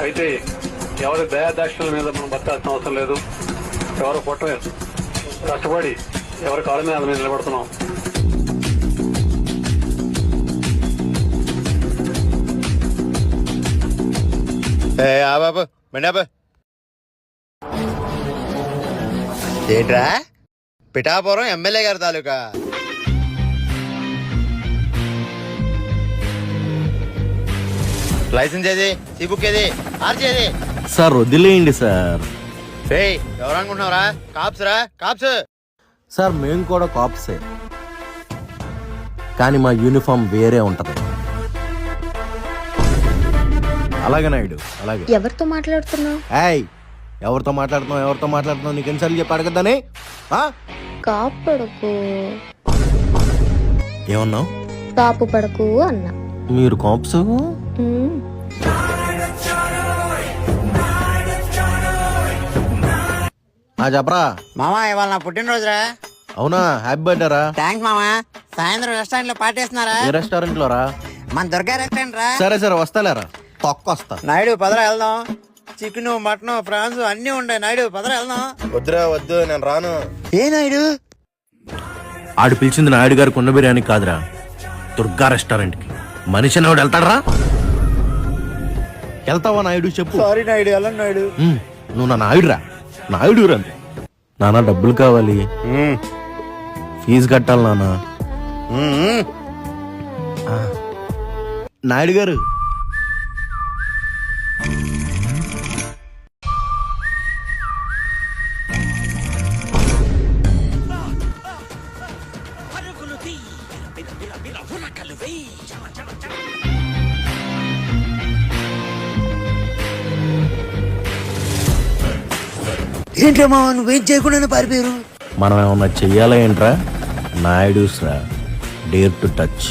అయితే ఎవరి దయాదాక్షిణ్యాల మీద మనం బతకాల్సిన అవసరం లేదు. ఎవరు పుట్టలేదు, కష్టపడి ఎవరి కాళ్ళ మీద మీద నిలబడుతున్నాం. బాబు బండాబు ఏంట్రా పిఠాపురం ఎమ్మెల్యే గారి తాలూకా. లైసెన్స్ ఏది, సీ బుక్ ఏది, ఆర్సీ ఏది? సార్ వదిలేయండి సార్. ఎవరు అనుకుంటున్నావురా? కాప్స్ రా, కాప్స్. సార్ మేము కూడా కాప్సే, కానీ మా యూనిఫామ్ వేరే ఉంటది. అలాగే నాయుడు, అలాగే. ఎవరితో మాట్లాడుతున్నావు? ఎవరితో మాట్లాడుతున్నావు నీకు ఎన్నిసార్లు చెప్పి అడగద్దానే? కాపు పడకు. ఏమన్నావు? కాపు పడకు అన్నా. మీరు కాప్స్? చెప్పరా మామా, ఇవాళ నా పుట్టినరోజురా. అవునా? హ్యాపీ బర్త్డే రా. థ్యాంక్స్ మామా. సాయంత్రం రెస్టారెంట్ లో పార్టీ చేస్తున్నారా? ఏ రెస్టారెంట్ లో రా? మన దుర్గా రెస్టారెంట్ రా. సరే వస్తాలేరా, తొక్కొస్తా. నాయుడు పదరా వెళ్దాం. చికెన్, మటన్, ఫ్రాన్స్ అన్ని ఉంటాయి. నాయుడు పదరా వెళ్దాం. వద్దురా, వద్దు, నేను రాను. ఏ నాయుడు? ఆడు పిలిచింది నాయుడు గారి కుండ బిర్యానీ కాదురా, దుర్గా రెస్టారెంట్ కి. మనిషి నాయుడు వెళ్తాడరా? వెళ్తావా నాయుడు? చెప్పు. సారీ నాయుడు, వెళ్ళండి నాయుడు. నువ్వు నా నాయుడు రా, నాయుడు రా. నాన్న డబ్బులు కావాలి, ఫీజు కట్టాలి నాన్న. నాయుడు గారు, ఏంటో మామ, నువ్వేం చేయకుండా పారిపోయారు? మనం ఏమన్నా చెయ్యాలా ఏంట్రా? నాయుడుస్ రా, డేర్ టు టచ్.